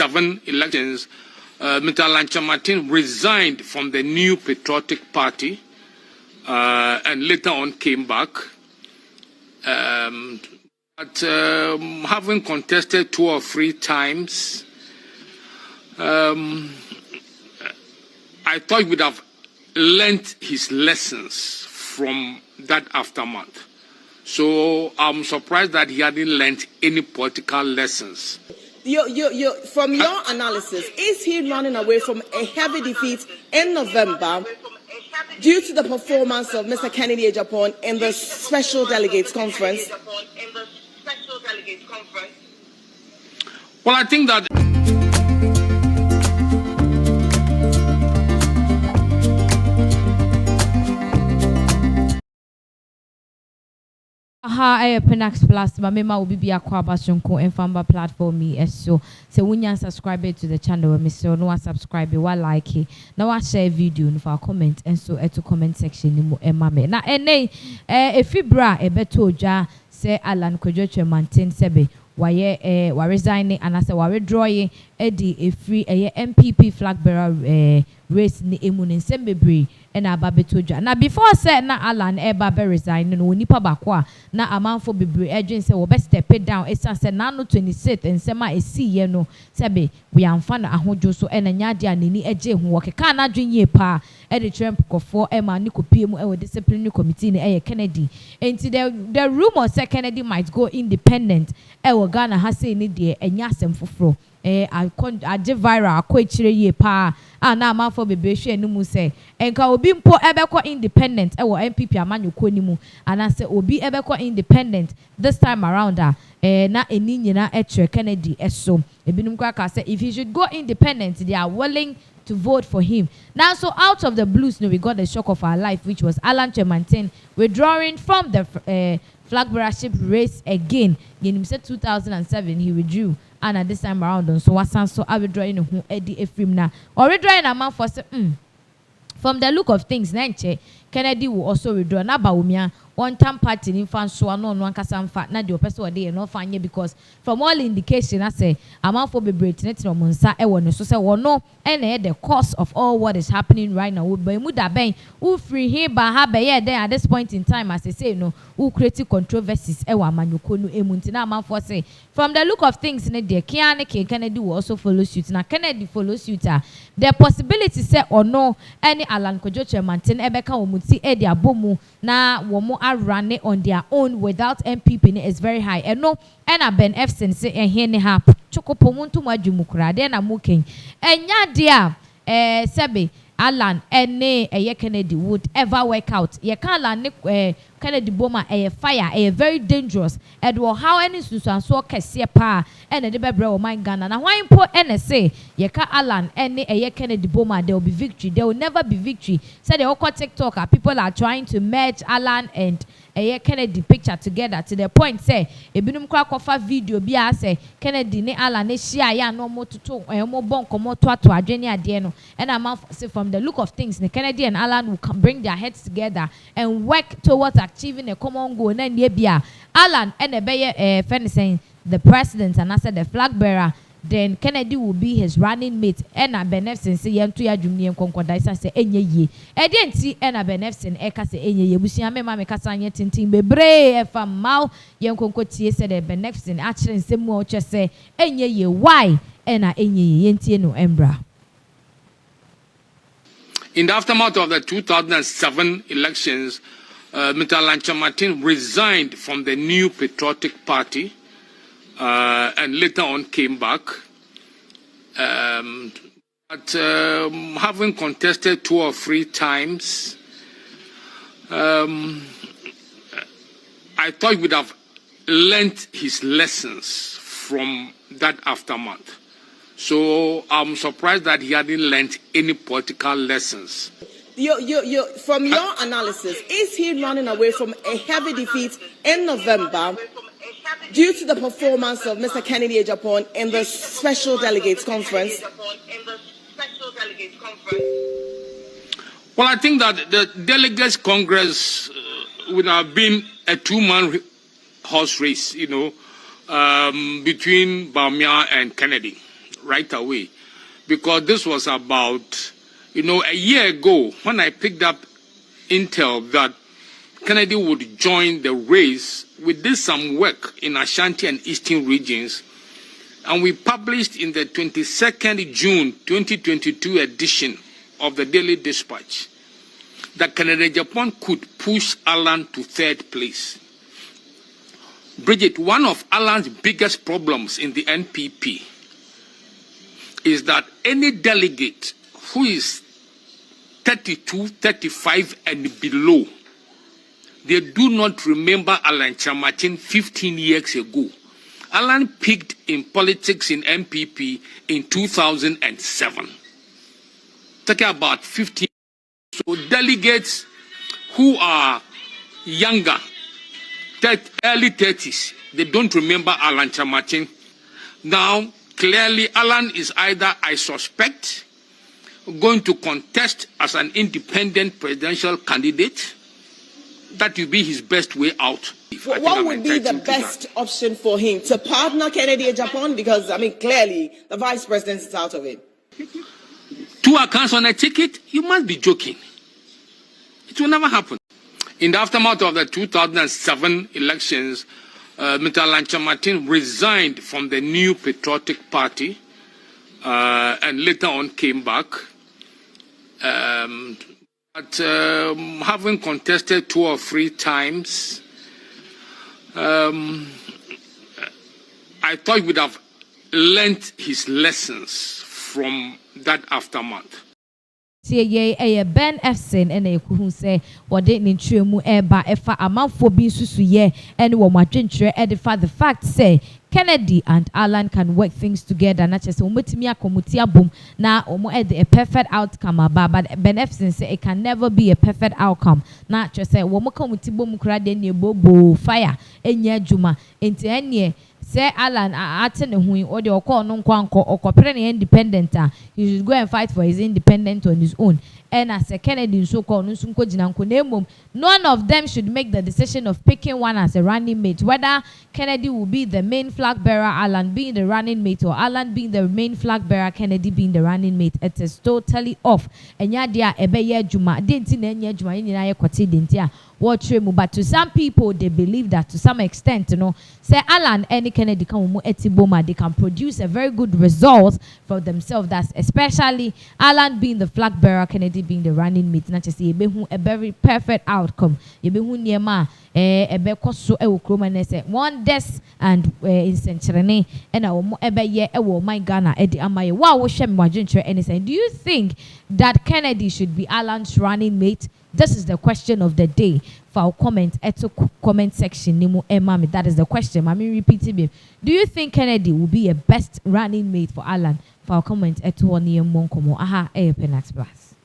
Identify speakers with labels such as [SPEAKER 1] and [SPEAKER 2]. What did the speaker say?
[SPEAKER 1] 2007 elections, Mr. Kyerematen resigned from the New Patriotic Party and later on came back. But having contested 2 or 3 times, I thought he would have learnt his lessons from that aftermath. So I'm surprised that he hadn't learnt any political lessons.
[SPEAKER 2] From your analysis, is he running away from a heavy defeat in November due to the performance of Mr. Kennedy Agyapong in the Special Delegates Conference?
[SPEAKER 1] Well, I think that
[SPEAKER 3] Penax Plus, Mama will be a Quabashunko and Famba platform me so when you subscribe to the channel, Mr. No subscribe, you like it. Now I share video for comment and so at the comment section in Mame. Now, if you bra a beto ja say Alan Kyerematen sebe. Why resigning and I say why withdrawing Eddie a free NPP flag bearer race ni emun in Sembebri and Ababetoja. Now before I said na Alan Babe resign no nipa bakwa na amanfo bebre agent say we best step it down. It's said na no 26th and sema e see ye no sebe we amfa na ahojo so and nya dia nini eje hu wokeka na dwen ye pa e de Trump kofo e ma ni kopie mu e we disciplinary committee ni Kennedy. And the rumor say Kennedy might go independent e we Ghana ha say ni de enya asem foforo I did viral quite ye pa na man for baby she no mu say enka obi mpo ebekọ independent e wo NPP amanyo ko ni mu and I say obi ebekọ independent this time around na eni nyina e Kennedy eso ebinum kwa ka say if he should go independent they are willing to vote for him. Now so out of the blues we got the shock of our life, which was Alan Kyerematen withdrawing from the flag bearership race again. In 2007 he withdrew. And at this time around, so I will draw in Eddie Ephson na or withdrawing a man for from the look of things, Nanche Kennedy will also withdraw. Na Baumia one time party in fan so no one can fat na the person or day no fanye because from all indication I say a man for be breaking no monsa e won so say no and the cause of all what is happening right now would be muda ben who free here ba ha be there at this point in time as I say no who create controversies e wa manyoko no emunti na man for say from the look of things in the Kennedy will also follow suit. Now Kennedy follow suit the possibility say or no any Alan Kyerematen ebeka omuti e dia bomu na womo are running on their own without NPP is very high. And no, and a Ben Ephson say and here ha chokopomuntu majumukra then a muking and ya dear Sebe Alan and Kennedy would ever work out. Ye can't land Kennedy Boma a fire a very dangerous Edward how any Susan so pa and a debra my gun and why import NSA ye can Alan and Kennedy Boma there will be victory, there will never be victory. Said the Oko TikToker people are trying to merge Alan and Kennedy picture together to the point say a binum crack of a video be say Kennedy ne Alan ne share ya no more to more bon komo to Adrenia Dieno and I'm say from the look of things the Kennedy and Alan will come bring their heads together and work towards achieving a common goal. And then Yebia Alan and a Bayer saying the president and I said the flag bearer, then Kennedy will be his running mate. And a Ben Ephson say to ya Junior Concordisa say enye ye. I didn't see and a Ben Ephson eka say enye ye. Busi ame mame kasanye tintin bebre efa mau yen konkotie said the Ben Ephson actually say mo che say enye ye why and a enye ye yentie no embra.
[SPEAKER 1] In the aftermath of the 2007 elections, Mr. Kyerematen resigned from the New Patriotic Party and later on came back. But having contested 2 or 3 times, I thought he would have learnt his lessons from that aftermath. So I'm surprised that he hadn't learnt any political lessons.
[SPEAKER 2] From your analysis, is he running away from a heavy defeat in November due to the performance of Mr. Kennedy Agyapong in the Special Delegates Conference?
[SPEAKER 1] Well, I think that the Delegates Congress would have been a 2-man horse race, between Bawumia and Kennedy. right away, because this was about, a year ago when I picked up intel that Kennedy would join the race. We did some work in Ashanti and Eastern regions, and we published in the 22nd June 2022 edition of the Daily Dispatch that Kyerematen could push Alan to third place. Bridget, one of Alan's biggest problems in the NPP is that any delegate who is 32, 35 and below, they do not remember Alan Kyerematen 15 years ago. Alan peaked in politics in NPP in 2007. Talking about 15. So delegates who are younger, early 30s, they don't remember Alan Kyerematen. Now, clearly, Alan is either, I suspect, going to contest as an independent presidential candidate. That will be his best way out.
[SPEAKER 2] What would be the best option for him? To partner Kennedy Agyapong? Because, clearly, the vice president is out of it.
[SPEAKER 1] 2 accounts on a ticket? You must be joking. It will never happen. In the aftermath of the 2007 elections, Mr. Alan Kyerematen resigned from the New Patriotic Party and later on came back. But having contested 2 or 3 times, I thought he would have learnt his lessons from that aftermath.
[SPEAKER 3] Ben Ephson and a who say what didn't true eba efa amount for being susu and what edify the fact say Kennedy and Alan can work things together, not just umutimia komutia boom na omo a perfect outcome but Ben Ephson say it can never be a perfect outcome. Not just say womo komutibum krade bobo fire enya juma into any say Alan attend who or the call non quanko or cooperating independent, he should go and fight for his independence on his own. And as a Kennedy so called none of them should make the decision of picking one as a running mate, whether Kennedy will be the main flag bearer, Alan being the running mate, or Alan being the main flag bearer, Kennedy being the running mate. It is totally off. And yadia ebeye juma didn't juma in kwati dintia. But to some people, they believe that to some extent, say Alan any Kennedy they can produce a very good result for themselves. That's especially Alan being the flag bearer, Kennedy being the running mate. Not just a very perfect outcome. One death and in Century and my Ghana Eddie Amaye. Wow, anything. Do you think that Kennedy should be Alan's running mate? This is the question of the day. For our comment comment section, that is the question. I mean, repeat it. Do you think Kennedy will be a best running mate for Alan? For our comment Aha, Penax Plus.